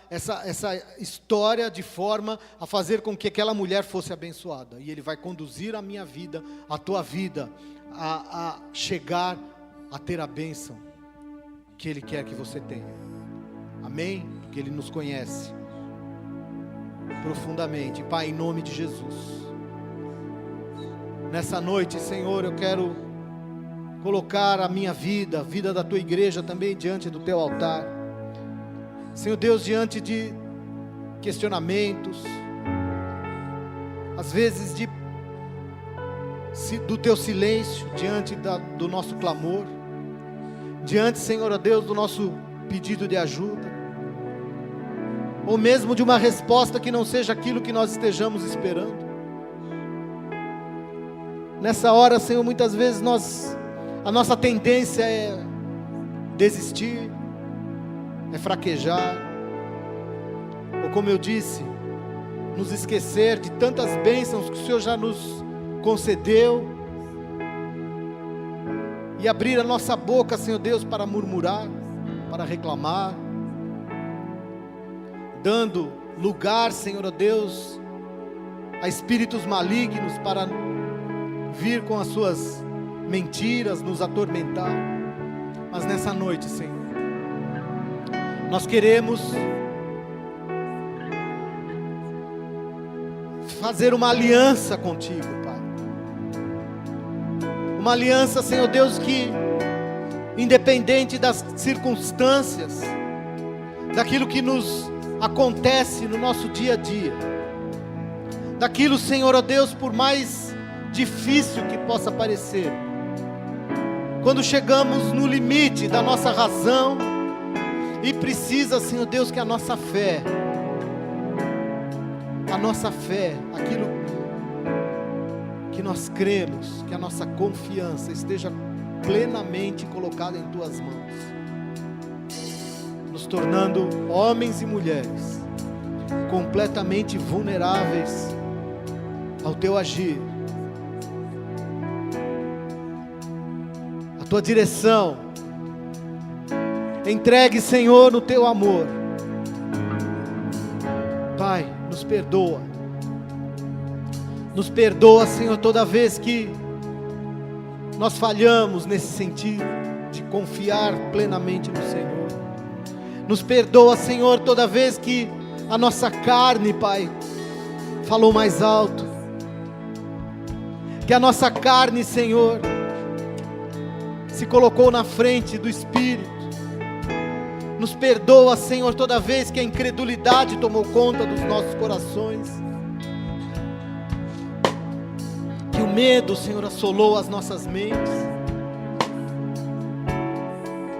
essa história de forma a fazer com que aquela mulher fosse abençoada. E Ele vai conduzir a minha vida, a tua vida, a chegar a ter a bênção que Ele quer que você tenha. Amém? Porque Ele nos conhece profundamente. Pai, em nome de Jesus, nessa noite, Senhor, eu quero colocar a minha vida, a vida da tua igreja também diante do teu altar. Senhor Deus, diante de questionamentos, às vezes do teu silêncio, diante do nosso clamor, diante, Senhor Deus, do nosso pedido de ajuda, ou mesmo de uma resposta que não seja aquilo que nós estejamos esperando. Nessa hora, Senhor, muitas vezes a nossa tendência é desistir, é fraquejar, ou como eu disse, nos esquecer de tantas bênçãos que o Senhor já nos concedeu, e abrir a nossa boca, Senhor Deus, para murmurar, para reclamar, dando lugar, Senhor Deus, a espíritos malignos para vir com as suas mentiras, nos atormentar. Mas nessa noite, Senhor, nós queremos fazer uma aliança contigo, Pai. Uma aliança, Senhor Deus, que independente das circunstâncias, daquilo que nos acontece no nosso dia a dia, daquilo, Senhor, ó Deus, por mais difícil que possa parecer, quando chegamos no limite da nossa razão e precisa, Senhor Deus, que a nossa fé, aquilo que nós cremos, que a nossa confiança esteja plenamente colocada em Tuas mãos, nos tornando homens e mulheres completamente vulneráveis ao Teu agir, Tua direção, entregue, Senhor, no Teu amor. Pai, nos perdoa, Senhor, toda vez que nós falhamos nesse sentido de confiar plenamente no Senhor. Nos perdoa, Senhor, toda vez que a nossa carne, Pai, falou mais alto, que a nossa carne, Senhor, se colocou na frente do Espírito. Nos perdoa, Senhor, toda vez que a incredulidade tomou conta dos nossos corações, que o medo, Senhor, assolou as nossas mentes,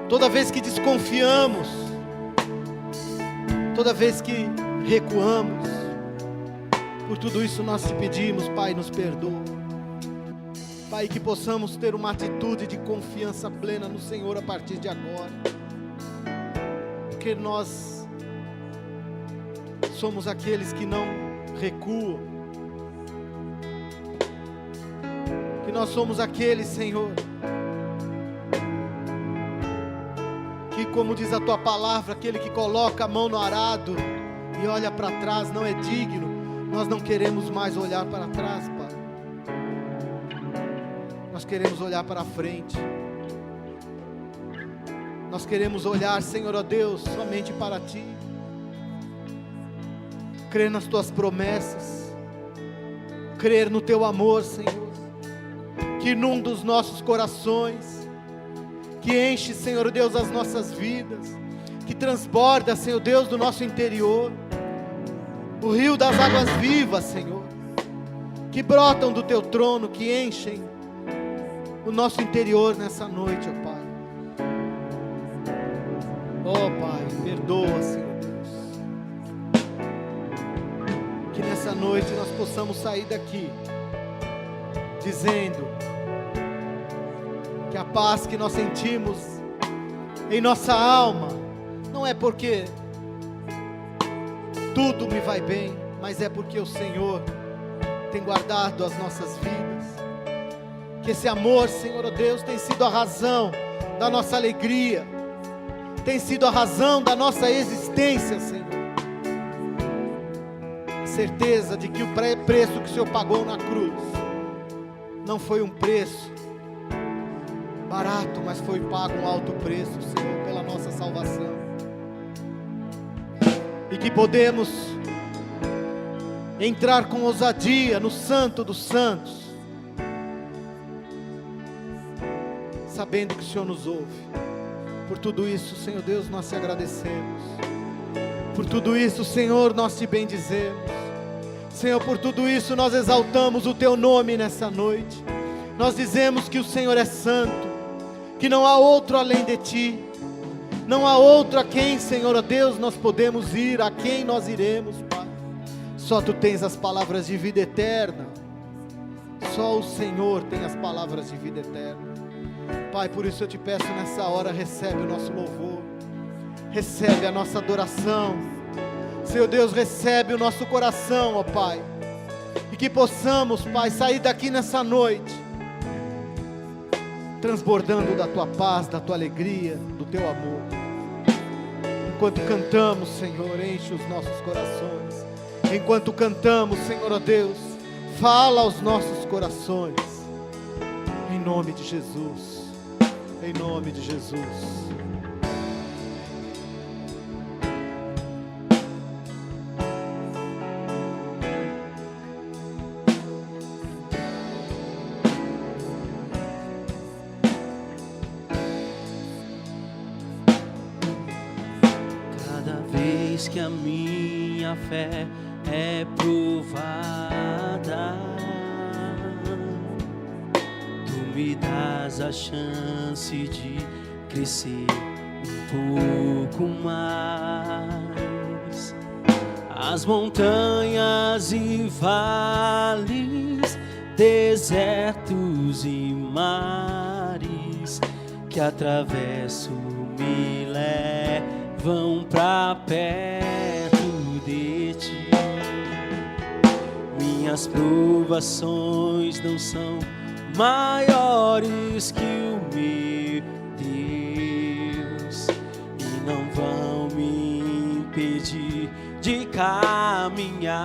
toda vez que desconfiamos, toda vez que recuamos, por tudo isso nós te pedimos, Pai, nos perdoa. Pai, que possamos ter uma atitude de confiança plena no Senhor a partir de agora. porque nós somos aqueles que não recuam, que nós somos aqueles, Senhor, que, como diz a Tua palavra, aquele que coloca a mão no arado e olha para trás não é digno. Nós não queremos mais olhar para trás, Pai. Nós queremos olhar para frente. Nós queremos olhar, Senhor, ó Deus, somente para Ti. Crer nas Tuas promessas. Crer no Teu amor, Senhor, que inunda os nossos corações, que enche, Senhor Deus, as nossas vidas, que transborda, Senhor Deus, do nosso interior, o rio das águas vivas, Senhor, que brotam do Teu trono, que enchem o nosso interior nessa noite, ó Pai. Ó Pai, perdoa, Senhor Deus, que nessa noite nós possamos sair daqui dizendo que a paz que nós sentimos em nossa alma não é porque tudo me vai bem, mas é porque o Senhor tem guardado as nossas vidas, que esse amor, Senhor, oh Deus, tem sido a razão da nossa alegria, tem sido a razão da nossa existência, Senhor. A certeza de que o preço que o Senhor pagou na cruz não foi um preço barato, mas foi pago um alto preço, Senhor, pela nossa salvação. E que podemos entrar com ousadia no Santo dos Santos, sabendo que o Senhor nos ouve. Por tudo isso, Senhor Deus, nós te agradecemos. Por tudo isso, Senhor, nós te bendizemos. Senhor, por tudo isso nós exaltamos o Teu nome nessa noite. Nós dizemos que o Senhor é santo, que não há outro além de Ti, não há outro a quem, Senhor, ó Deus, nós podemos ir, a quem nós iremos, Pai. Só Tu tens as palavras de vida eterna, só o Senhor tem as palavras de vida eterna. Pai, por isso eu te peço nessa hora, recebe o nosso louvor, recebe a nossa adoração, Senhor Deus, recebe o nosso coração, ó Pai, e que possamos, Pai, sair daqui nessa noite, transbordando da Tua paz, da Tua alegria, do Teu amor. Enquanto cantamos, Senhor, enche os nossos corações. Enquanto cantamos, Senhor, ó Deus, fala aos nossos corações, em nome de Jesus, em nome de Jesus. Que a minha fé é provada, Tu me dás a chance de crescer um pouco mais. As montanhas e vales, desertos e mares que atravesso me levam pra perto de Ti. Minhas provações não são maiores que o meu Deus, e não vão me impedir de caminhar.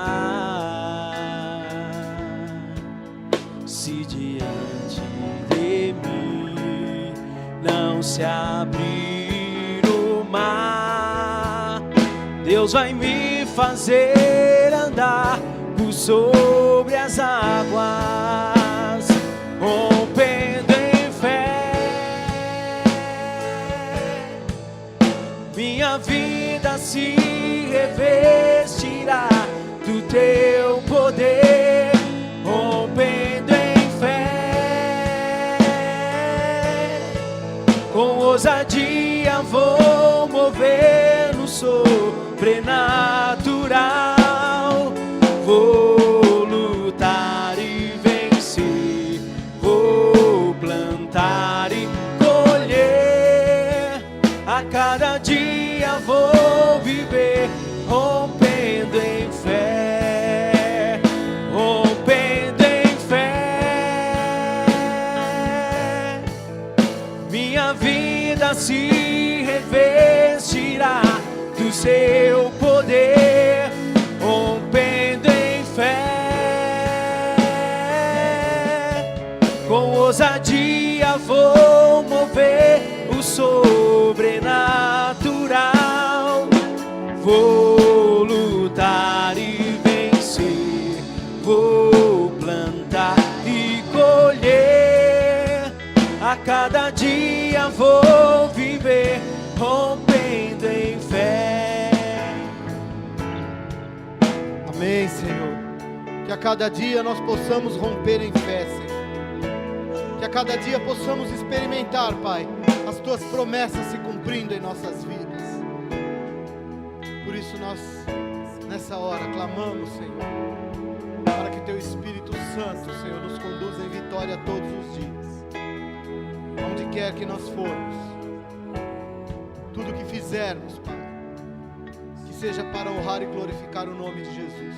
Se diante de mim não se abrir o mar, Deus vai me fazer andar por sobre as águas, rompendo em fé. Minha vida se revestirá do Teu poder, rompendo em fé. Com ousadia vou mover no sobrenatural. Vou lutar e vencer, vou plantar e colher. A cada dia vou se revestirá do seu poder, rompendo em fé. Com ousadia vou mover o sobrenatural. Vou lutar e vencer, vou plantar e colher. A cada dia vou viver, rompendo em fé. Amém, Senhor. Que a cada dia nós possamos romper em fé, Senhor. Que a cada dia possamos experimentar, Pai, as Tuas promessas se cumprindo em nossas vidas. Por isso nós, nessa hora, clamamos, Senhor, para que Teu Espírito Santo, Senhor, nos conduza em vitória todos os dias. Onde quer que nós formos, tudo que fizermos, Pai, que seja para honrar e glorificar o nome de Jesus.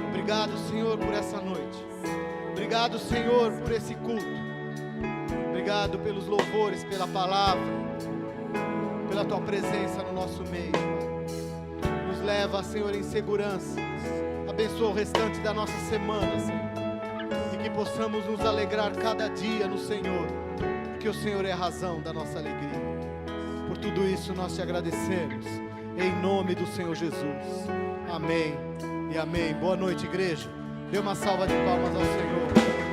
Obrigado, Senhor, por essa noite. Obrigado, Senhor, por esse culto. Obrigado pelos louvores, pela palavra, pela Tua presença no nosso meio. Nos leva, Senhor, em segurança. Abençoa o restante da nossa semana, Senhor. E que possamos nos alegrar cada dia no Senhor, porque o Senhor é a razão da nossa alegria. Por tudo isso nós Te agradecemos, em nome do Senhor Jesus. Amém e amém. Boa noite, igreja. Dê uma salva de palmas ao Senhor.